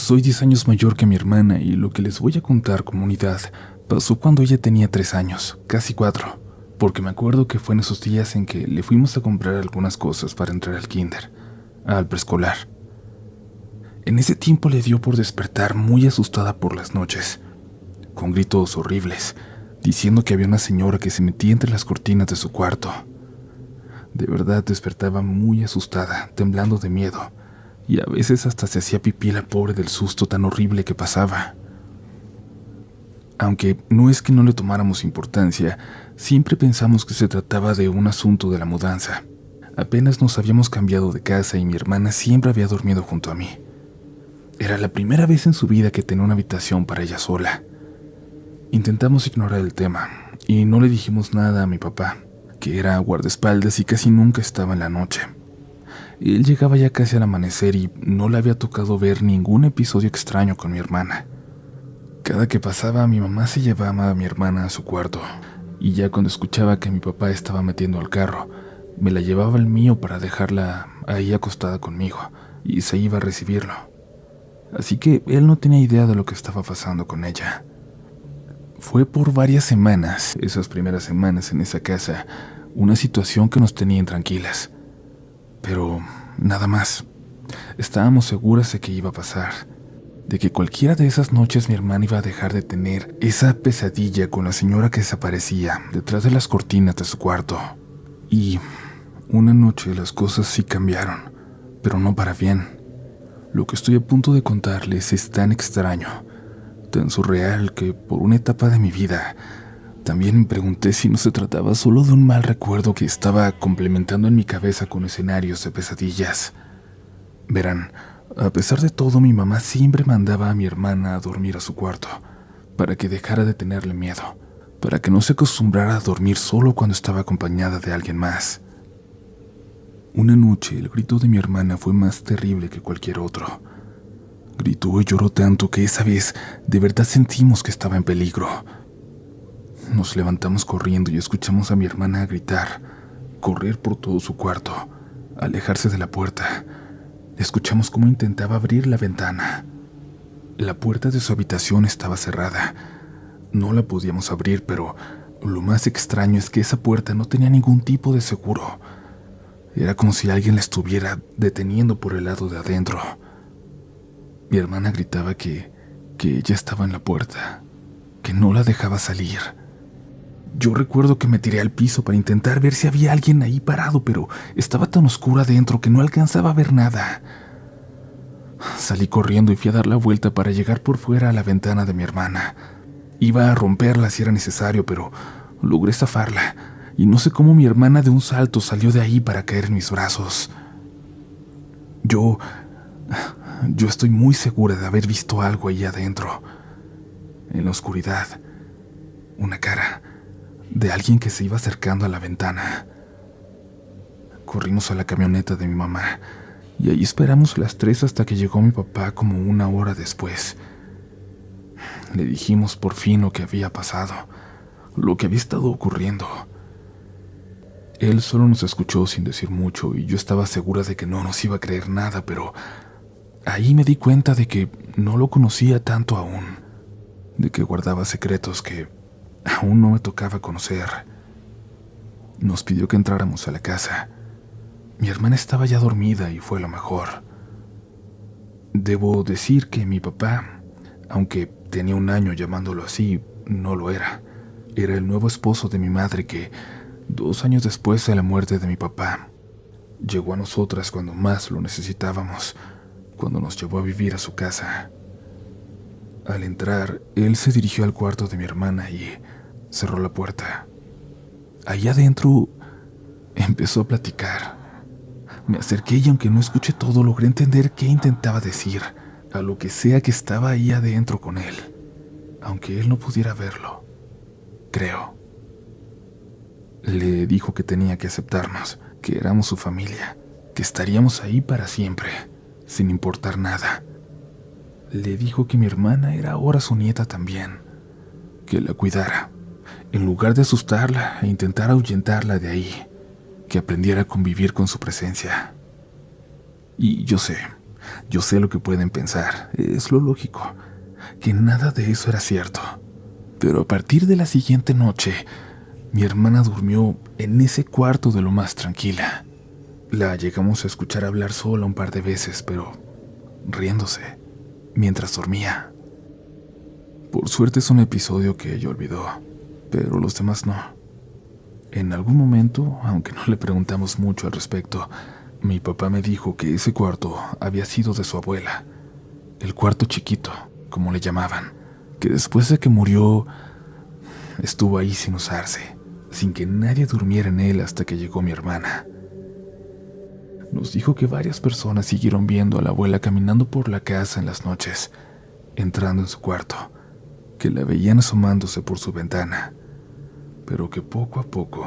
Soy 10 años mayor que mi hermana y lo que les voy a contar, comunidad, pasó cuando ella tenía 3 años, casi 4, porque me acuerdo que fue en esos días en que le fuimos a comprar algunas cosas para entrar al kinder, al preescolar. En ese tiempo le dio por despertar muy asustada por las noches, con gritos horribles, diciendo que había una señora que se metía entre las cortinas de su cuarto. De verdad despertaba muy asustada, temblando de miedo, y a veces hasta se hacía pipí la pobre del susto tan horrible que pasaba. Aunque no es que no le tomáramos importancia, siempre pensamos que se trataba de un asunto de la mudanza. Apenas nos habíamos cambiado de casa y mi hermana siempre había dormido junto a mí. Era la primera vez en su vida que tenía una habitación para ella sola. Intentamos ignorar el tema y no le dijimos nada a mi papá, que era guardaespaldas y casi nunca estaba en la noche. Él llegaba ya casi al amanecer y no le había tocado ver ningún episodio extraño con mi hermana. Cada que pasaba, mi mamá se llevaba a mi hermana a su cuarto, y ya cuando escuchaba que mi papá estaba metiendo al carro, me la llevaba al mío para dejarla ahí acostada conmigo, y se iba a recibirlo. Así que él no tenía idea de lo que estaba pasando con ella. Fue por varias semanas, esas primeras semanas en esa casa, una situación que nos tenía intranquilas. Pero nada más. Estábamos seguras de que iba a pasar, de que cualquiera de esas noches mi hermana iba a dejar de tener esa pesadilla con la señora que desaparecía detrás de las cortinas de su cuarto. Y una noche las cosas sí cambiaron, pero no para bien. Lo que estoy a punto de contarles es tan extraño, tan surreal que por una etapa de mi vida también me pregunté si no se trataba solo de un mal recuerdo que estaba complementando en mi cabeza con escenarios de pesadillas. Verán, a pesar de todo, mi mamá siempre mandaba a mi hermana a dormir a su cuarto, para que dejara de tenerle miedo, para que no se acostumbrara a dormir solo cuando estaba acompañada de alguien más. Una noche el grito de mi hermana fue más terrible que cualquier otro. Gritó y lloró tanto que esa vez de verdad sentimos que estaba en peligro. Nos levantamos corriendo y escuchamos a mi hermana gritar, correr por todo su cuarto, alejarse de la puerta. Escuchamos cómo intentaba abrir la ventana. La puerta de su habitación estaba cerrada. No la podíamos abrir, pero lo más extraño es que esa puerta no tenía ningún tipo de seguro. Era como si alguien la estuviera deteniendo por el lado de adentro. Mi hermana gritaba que ella estaba en la puerta, que no la dejaba salir. Yo recuerdo que me tiré al piso para intentar ver si había alguien ahí parado, pero estaba tan oscuro adentro que no alcanzaba a ver nada. Salí corriendo y fui a dar la vuelta para llegar por fuera a la ventana de mi hermana. Iba a romperla si era necesario, pero logré zafarla, y no sé cómo mi hermana de un salto salió de ahí para caer en mis brazos. Yo estoy muy segura de haber visto algo ahí adentro, en la oscuridad, una cara de alguien que se iba acercando a la ventana. Corrimos a la camioneta de mi mamá y ahí esperamos las 3 hasta que llegó mi papá como 1 hora después. Le dijimos por fin lo que había pasado, lo que había estado ocurriendo. Él solo nos escuchó sin decir mucho y yo estaba segura de que no nos iba a creer nada, pero ahí me di cuenta de que no lo conocía tanto aún, de que guardaba secretos que aún no me tocaba conocer. Nos pidió que entráramos a la casa. Mi hermana estaba ya dormida y fue lo mejor. Debo decir que mi papá, aunque tenía 1 año llamándolo así, no lo era. Era el nuevo esposo de mi madre que, 2 años después de la muerte de mi papá, llegó a nosotras cuando más lo necesitábamos, cuando nos llevó a vivir a su casa. Al entrar, él se dirigió al cuarto de mi hermana y cerró la puerta. Ahí adentro empezó a platicar. Me acerqué y aunque no escuché todo, logré entender qué intentaba decir, a lo que sea que estaba ahí adentro con él, aunque él no pudiera verlo, creo. Le dijo que tenía que aceptarnos, que éramos su familia, que estaríamos ahí para siempre, sin importar nada. Le dijo que mi hermana era ahora su nieta también, que la cuidara, en lugar de asustarla e intentar ahuyentarla de ahí, que aprendiera a convivir con su presencia. Y yo sé, Yo sé lo que pueden pensar, es lo lógico, que nada de eso era cierto. Pero a partir de la siguiente noche, mi hermana durmió en ese cuarto de lo más tranquila. La llegamos a escuchar hablar sola un par de veces, pero riéndose, mientras dormía. Por suerte es un episodio que ella olvidó, pero los demás no. En algún momento, aunque no le preguntamos mucho al respecto, mi papá me dijo que ese cuarto había sido de su abuela, el cuarto chiquito, como le llamaban, que después de que murió, estuvo ahí sin usarse, sin que nadie durmiera en él hasta que llegó mi hermana. Nos dijo que varias personas siguieron viendo a la abuela caminando por la casa en las noches, entrando en su cuarto, que la veían asomándose por su ventana, pero que poco a poco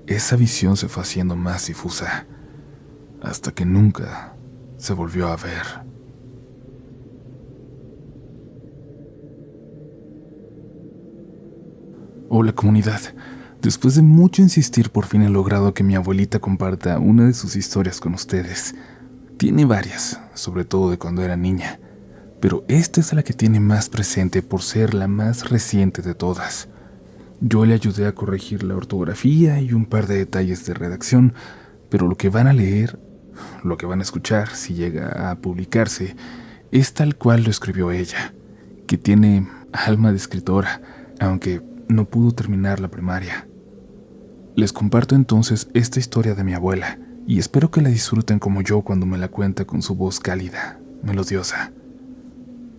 esa visión se fue haciendo más difusa, hasta que nunca se volvió a ver. Hola comunidad, después de mucho insistir por fin he logrado que mi abuelita comparta una de sus historias con ustedes. Tiene varias, sobre todo de cuando era niña, pero esta es la que tiene más presente por ser la más reciente de todas. Yo le ayudé a corregir la ortografía y un par de detalles de redacción, pero lo que van a leer, lo que van a escuchar si llega a publicarse, es tal cual lo escribió ella, que tiene alma de escritora, aunque no pudo terminar la primaria. Les comparto entonces esta historia de mi abuela, y espero que la disfruten como yo cuando me la cuenta con su voz cálida, melodiosa.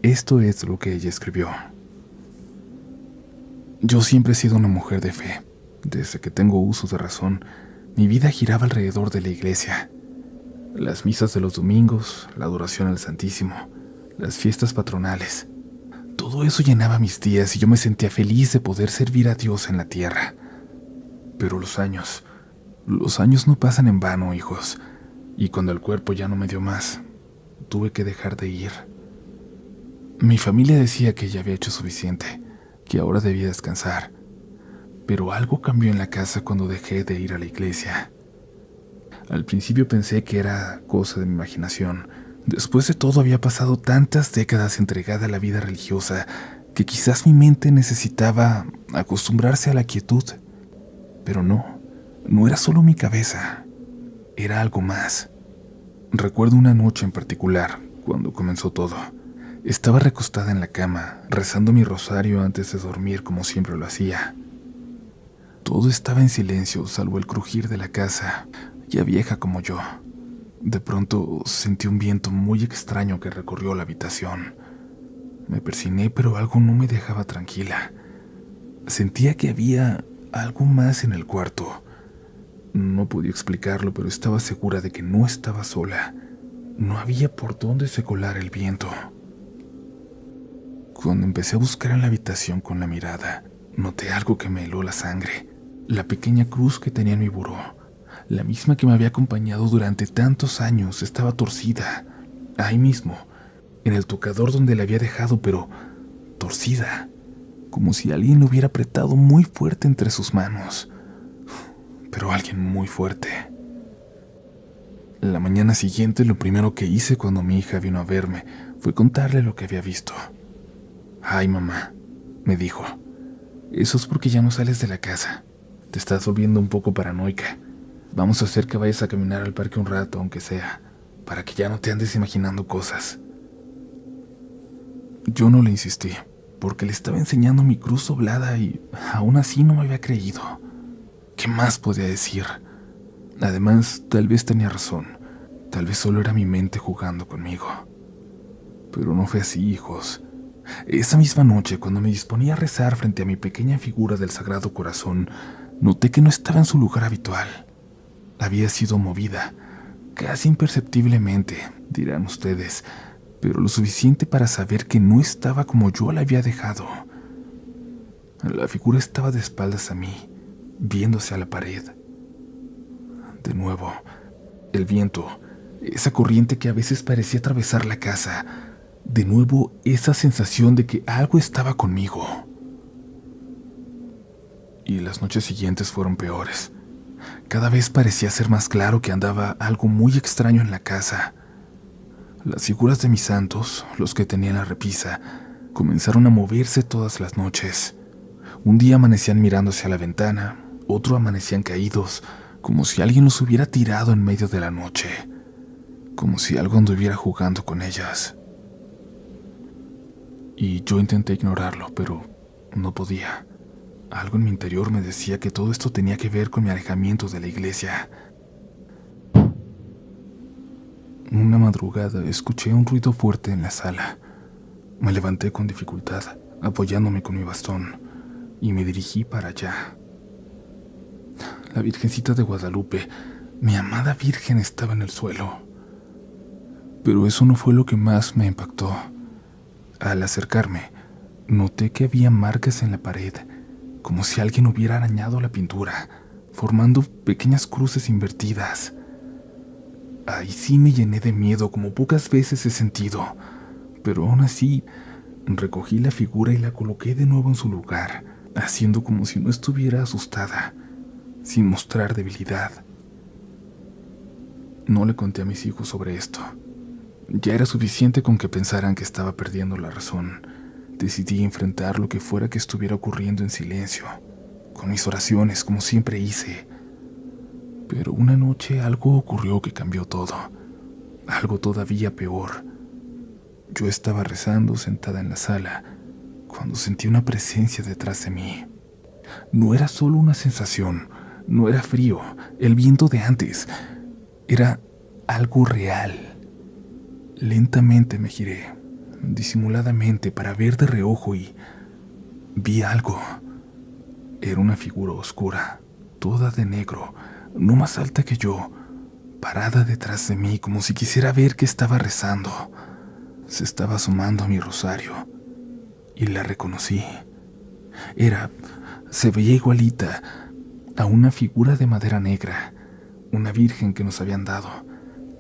Esto es lo que ella escribió. Yo siempre he sido una mujer de fe. Desde que tengo uso de razón, mi vida giraba alrededor de la iglesia. Las misas de los domingos, la adoración al Santísimo, las fiestas patronales. Todo eso llenaba mis días y yo me sentía feliz de poder servir a Dios en la tierra. Pero los años no pasan en vano, hijos, y cuando el cuerpo ya no me dio más, tuve que dejar de ir. Mi familia decía que ya había hecho suficiente, que ahora debía descansar, pero algo cambió en la casa cuando dejé de ir a la iglesia. Al principio pensé que era cosa de mi imaginación. Después de todo había pasado tantas décadas entregada a la vida religiosa que quizás mi mente necesitaba acostumbrarse a la quietud. Pero no era solo mi cabeza, era algo más. Recuerdo una noche en particular, cuando comenzó todo. Estaba recostada en la cama, rezando mi rosario antes de dormir como siempre lo hacía. Todo estaba en silencio, salvo el crujir de la casa, ya vieja como yo. De pronto sentí un viento muy extraño que recorrió la habitación. Me persigné, pero algo no me dejaba tranquila. Sentía que había algo más en el cuarto. No podía explicarlo, pero estaba segura de que no estaba sola. No había por dónde se colara el viento. Cuando empecé a buscar en la habitación con la mirada, noté algo que me heló la sangre. La pequeña cruz que tenía en mi buró, la misma que me había acompañado durante tantos años, estaba torcida, ahí mismo, en el tocador donde la había dejado, pero torcida, como si alguien lo hubiera apretado muy fuerte entre sus manos, pero alguien muy fuerte. La mañana siguiente, lo primero que hice cuando mi hija vino a verme fue contarle lo que había visto. «Ay, mamá», me dijo, «eso es porque ya no sales de la casa. Te estás volviendo un poco paranoica. Vamos a hacer que vayas a caminar al parque un rato, aunque sea, para que ya no te andes imaginando cosas». Yo no le insistí, porque le estaba enseñando mi cruz doblada y aún así no me había creído. ¿Qué más podía decir? Además, tal vez tenía razón. Tal vez solo era mi mente jugando conmigo. Pero no fue así, hijos. Esa misma noche, cuando me disponía a rezar frente a mi pequeña figura del Sagrado Corazón, noté que no estaba en su lugar habitual. Había sido movida, casi imperceptiblemente, dirán ustedes, pero lo suficiente para saber que no estaba como yo la había dejado. La figura estaba de espaldas a mí, viéndose a la pared. De nuevo, el viento, esa corriente que a veces parecía atravesar la casa. De nuevo, esa sensación de que algo estaba conmigo. Y las noches siguientes fueron peores. Cada vez parecía ser más claro que andaba algo muy extraño en la casa. Las figuras de mis santos, los que tenía en la repisa, comenzaron a moverse todas las noches. Un día amanecían mirando hacia la ventana, otro amanecían caídos, como si alguien los hubiera tirado en medio de la noche, como si algo anduviera jugando con ellas. Y yo intenté ignorarlo, pero no podía. Algo en mi interior me decía que todo esto tenía que ver con mi alejamiento de la iglesia. Una madrugada escuché un ruido fuerte en la sala. Me levanté con dificultad, apoyándome con mi bastón, y me dirigí para allá. La Virgencita de Guadalupe, mi amada Virgen, estaba en el suelo. Pero eso no fue lo que más me impactó. Al acercarme, noté que había marcas en la pared, como si alguien hubiera arañado la pintura, formando pequeñas cruces invertidas. Ahí sí me llené de miedo como pocas veces he sentido, pero aún así recogí la figura y la coloqué de nuevo en su lugar, haciendo como si no estuviera asustada, sin mostrar debilidad. No le conté a mis hijos sobre esto. Ya era suficiente con que pensaran que estaba perdiendo la razón. Decidí enfrentar lo que fuera que estuviera ocurriendo en silencio, con mis oraciones, como siempre hice. Pero una noche algo ocurrió que cambió todo. Algo todavía peor. Yo estaba rezando sentada en la sala, cuando sentí una presencia detrás de mí. No era solo una sensación, no era frío, el viento de antes. Era algo real. Lentamente me giré, disimuladamente, para ver de reojo y vi algo. Era una figura oscura, toda de negro, no más alta que yo, parada detrás de mí como si quisiera ver que estaba rezando. Se estaba asomando a mi rosario y la reconocí. Se veía igualita a una figura de madera negra, una virgen que nos habían dado,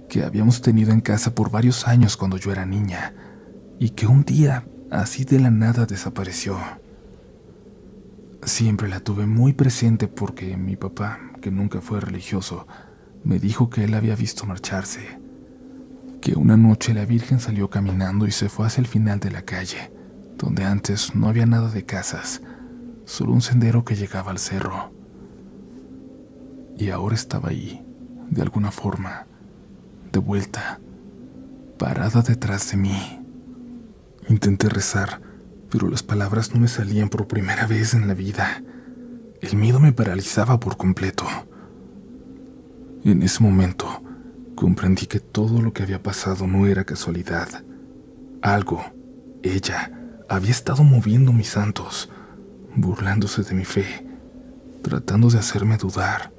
que habíamos tenido en casa por varios años cuando yo era niña, y que un día, así de la nada, desapareció. Siempre la tuve muy presente porque mi papá, que nunca fue religioso, me dijo que él había visto marcharse, que una noche la Virgen salió caminando y se fue hacia el final de la calle, donde antes no había nada de casas, solo un sendero que llegaba al cerro. Y ahora estaba ahí, de alguna forma, de vuelta, parada detrás de mí. Intenté rezar, pero las palabras no me salían por primera vez en la vida. El miedo me paralizaba por completo. En ese momento, comprendí que todo lo que había pasado no era casualidad. Algo, ella, había estado moviendo mis santos, burlándose de mi fe, tratando de hacerme dudar,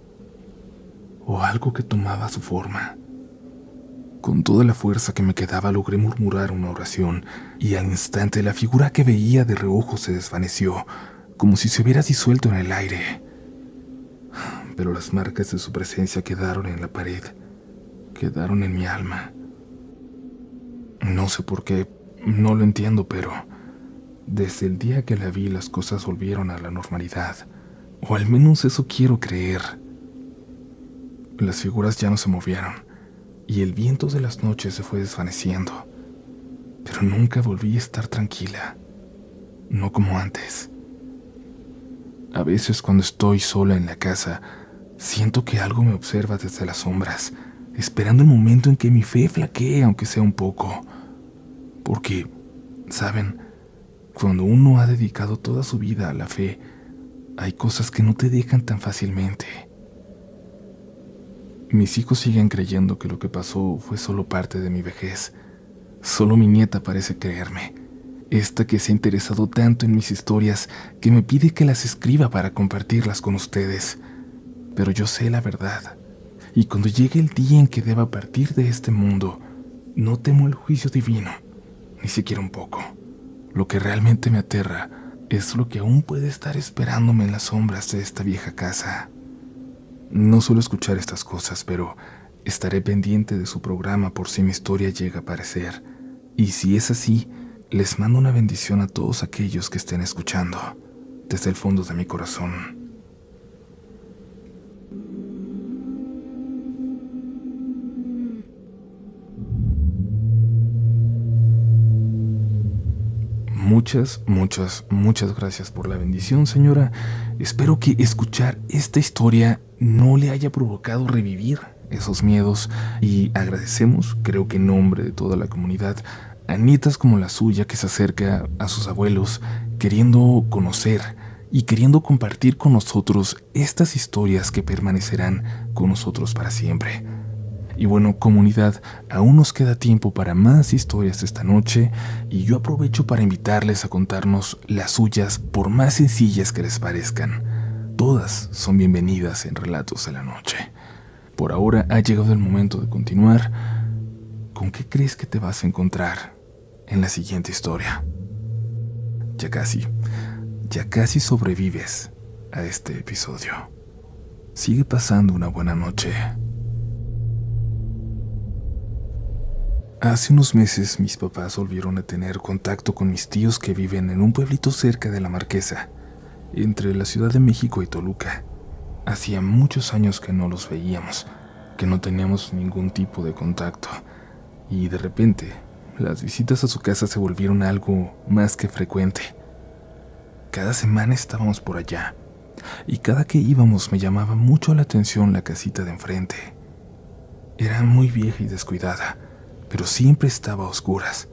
o algo que tomaba su forma. Con toda la fuerza que me quedaba logré murmurar una oración, y al instante la figura que veía de reojo se desvaneció, como si se hubiera disuelto en el aire. Pero las marcas de su presencia quedaron en la pared, quedaron en mi alma. No sé por qué, no lo entiendo, pero desde el día que la vi las cosas volvieron a la normalidad, o al menos eso quiero creer. Las figuras ya no se movieron, y el viento de las noches se fue desvaneciendo, pero nunca volví a estar tranquila, no como antes. A veces cuando estoy sola en la casa, siento que algo me observa desde las sombras, esperando el momento en que mi fe flaquee, aunque sea un poco. Porque, ¿saben? Cuando uno ha dedicado toda su vida a la fe, hay cosas que no te dejan tan fácilmente. Mis hijos siguen creyendo que lo que pasó fue solo parte de mi vejez. Solo mi nieta parece creerme, esta que se ha interesado tanto en mis historias que me pide que las escriba para compartirlas con ustedes. Pero yo sé la verdad, y cuando llegue el día en que deba partir de este mundo, no temo el juicio divino, ni siquiera un poco. Lo que realmente me aterra es lo que aún puede estar esperándome en las sombras de esta vieja casa. No suelo escuchar estas cosas, pero estaré pendiente de su programa por si mi historia llega a aparecer. Y si es así, les mando una bendición a todos aquellos que estén escuchando, desde el fondo de mi corazón. muchas gracias por la bendición, señora. Espero que escuchar esta historia no le haya provocado revivir esos miedos y agradecemos, creo que en nombre de toda la comunidad, a nietas como la suya que se acerca a sus abuelos queriendo conocer y queriendo compartir con nosotros estas historias que permanecerán con nosotros para siempre. Y bueno, comunidad, aún nos queda tiempo para más historias esta noche y yo aprovecho para invitarles a contarnos las suyas por más sencillas que les parezcan. Todas son bienvenidas en Relatos de la Noche. Por ahora ha llegado el momento de continuar. ¿Con qué crees que te vas a encontrar en la siguiente historia? Ya casi sobrevives a este episodio. Sigue pasando una buena noche. Hace unos meses mis papás volvieron a tener contacto con mis tíos que viven en un pueblito cerca de La Marquesa, entre la Ciudad de México y Toluca. Hacía muchos años que no los veíamos, que no teníamos ningún tipo de contacto, y de repente las visitas a su casa se volvieron algo más que frecuente. Cada semana estábamos por allá, y cada que íbamos me llamaba mucho la atención la casita de enfrente. Era muy vieja y descuidada, pero siempre estaba a oscuras,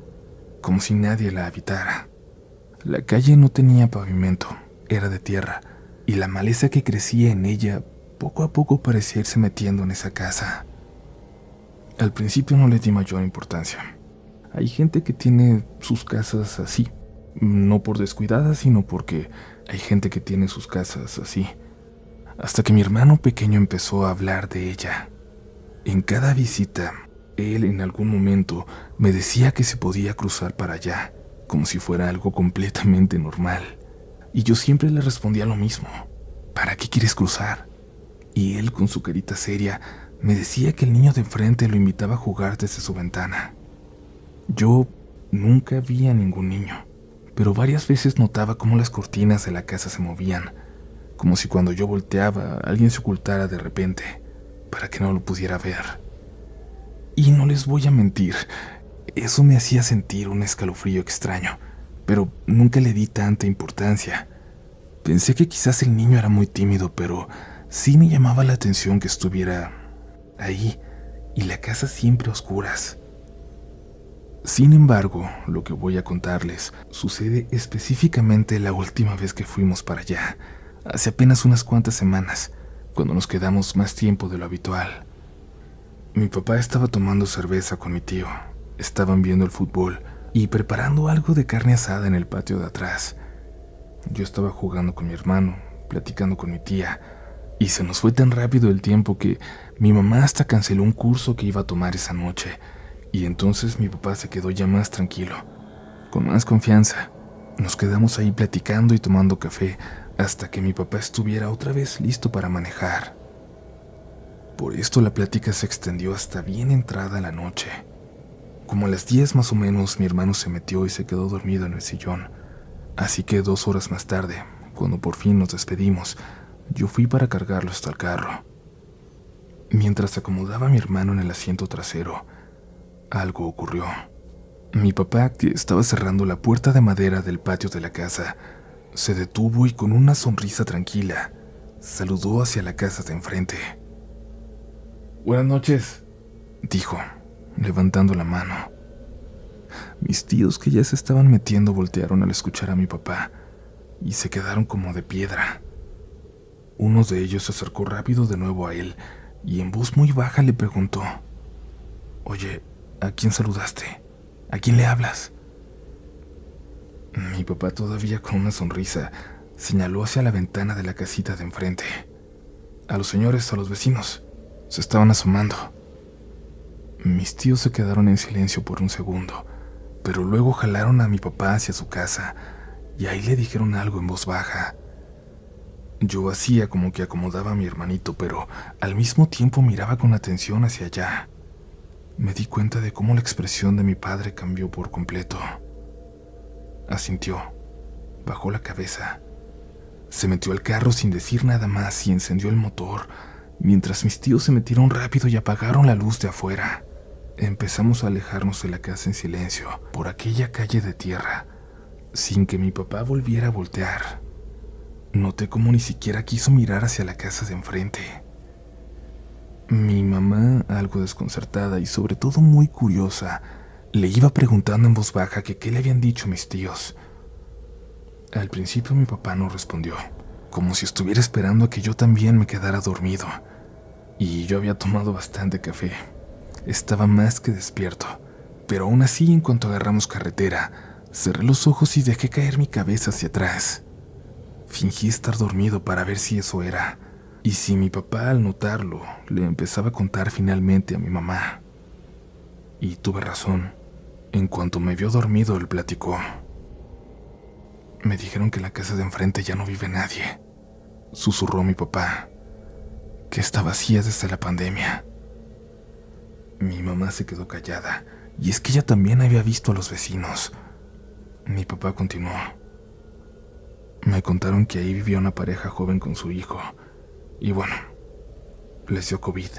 como si nadie la habitara. La calle no tenía pavimento, era de tierra, y la maleza que crecía en ella poco a poco parecía irse metiendo en esa casa. Al principio no le di mayor importancia. Hay gente que tiene sus casas así, no por descuidadas, sino porque hay gente que tiene sus casas así. Hasta que mi hermano pequeño empezó a hablar de ella. En cada visita, él en algún momento me decía que se podía cruzar para allá, como si fuera algo completamente normal. Y yo siempre le respondía lo mismo: ¿para qué quieres cruzar? Y él, con su carita seria, me decía que el niño de enfrente lo invitaba a jugar desde su ventana. Yo nunca vi a ningún niño, pero varias veces notaba cómo las cortinas de la casa se movían, como si cuando yo volteaba alguien se ocultara de repente, para que no lo pudiera ver. Y no les voy a mentir, eso me hacía sentir un escalofrío extraño, pero nunca le di tanta importancia. Pensé que quizás el niño era muy tímido, pero sí me llamaba la atención que estuviera ahí y la casa siempre a oscuras. Sin embargo, lo que voy a contarles sucede específicamente la última vez que fuimos para allá, hace apenas unas cuantas semanas, cuando nos quedamos más tiempo de lo habitual. Mi papá estaba tomando cerveza con mi tío, estaban viendo el fútbol y preparando algo de carne asada en el patio de atrás. Yo estaba jugando con mi hermano, platicando con mi tía, y se nos fue tan rápido el tiempo que mi mamá hasta canceló un curso que iba a tomar esa noche, y entonces mi papá se quedó ya más tranquilo, con más confianza. Nos quedamos ahí platicando y tomando café hasta que mi papá estuviera otra vez listo para manejar. Por esto la plática se extendió hasta bien entrada la noche. Como a las 10 más o menos, mi hermano se metió y se quedó dormido en el sillón. Así que 2 horas más tarde, cuando por fin nos despedimos, yo fui para cargarlo hasta el carro. Mientras acomodaba a mi hermano en el asiento trasero, algo ocurrió. Mi papá, que estaba cerrando la puerta de madera del patio de la casa, se detuvo y con una sonrisa tranquila, saludó hacia la casa de enfrente. «Buenas noches», dijo, levantando la mano. Mis tíos, que ya se estaban metiendo, voltearon al escuchar a mi papá y se quedaron como de piedra. Uno de ellos se acercó rápido de nuevo a él y en voz muy baja le preguntó: «Oye, ¿a quién saludaste? ¿A quién le hablas?». Mi papá, todavía con una sonrisa, señaló hacia la ventana de la casita de enfrente. «A los señores, a los vecinos. Se estaban asomando». Mis tíos se quedaron en silencio por un segundo, pero luego jalaron a mi papá hacia su casa y ahí le dijeron algo en voz baja. Yo hacía como que acomodaba a mi hermanito, pero al mismo tiempo miraba con atención hacia allá. Me di cuenta de cómo la expresión de mi padre cambió por completo. Asintió, bajó la cabeza, se metió al carro sin decir nada más y encendió el motor, mientras mis tíos se metieron rápido y apagaron la luz de afuera. Empezamos a alejarnos de la casa en silencio, por aquella calle de tierra, Sin que mi papá volviera a voltear, noté cómo ni siquiera quiso mirar hacia la casa de enfrente. Mi mamá, algo desconcertada y sobre todo muy curiosa, le iba preguntando en voz baja que qué le habían dicho mis tíos. Al principio mi papá no respondió, como si estuviera esperando a que yo también me quedara dormido. Y yo había tomado bastante café. Estaba más que despierto, pero aún así, en cuanto agarramos carretera, cerré los ojos y dejé caer mi cabeza hacia atrás. Fingí estar dormido para ver si eso era, y si mi papá, al notarlo, le empezaba a contar finalmente a mi mamá. Y tuve razón. En cuanto me vio dormido, él platicó. Me dijeron que en la casa de enfrente ya no vive nadie, susurró mi papá, que está vacía desde la pandemia. Mi mamá se quedó callada, y es que ella también había visto a los vecinos. Mi papá continuó. Me contaron que ahí vivía una pareja joven con su hijo, y bueno, les dio COVID.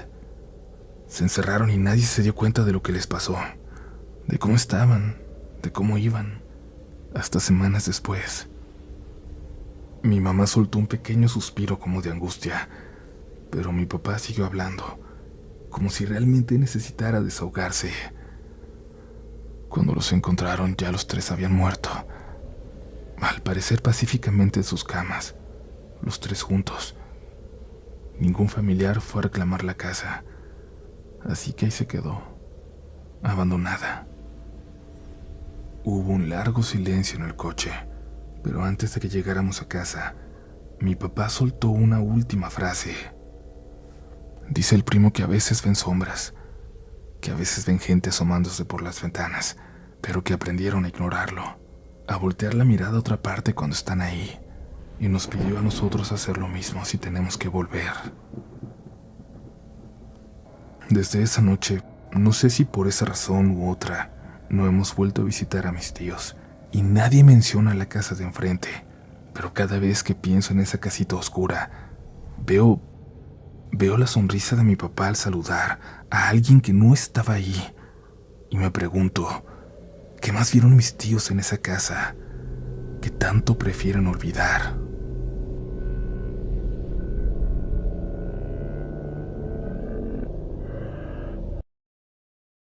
Se encerraron y nadie se dio cuenta de lo que les pasó, de cómo estaban, de cómo iban, hasta semanas después. Mi mamá soltó un pequeño suspiro como de angustia, pero mi papá siguió hablando, como si realmente necesitara desahogarse. Cuando los encontraron, ya los tres habían muerto, al parecer pacíficamente en sus camas, los tres juntos. Ningún familiar fue a reclamar la casa, así que ahí se quedó, abandonada. Hubo un largo silencio en el coche, pero antes de que llegáramos a casa, mi papá soltó una última frase. Dice el primo que a veces ven sombras, que a veces ven gente asomándose por las ventanas, pero que aprendieron a ignorarlo, a voltear la mirada a otra parte cuando están ahí, y nos pidió a nosotros hacer lo mismo si tenemos que volver. Desde esa noche, no sé si por esa razón u otra, no hemos vuelto a visitar a mis tíos, y nadie menciona la casa de enfrente, pero cada vez que pienso en esa casita oscura, veo la sonrisa de mi papá al saludar a alguien que no estaba ahí, y me pregunto, ¿qué más vieron mis tíos en esa casa que tanto prefieren olvidar?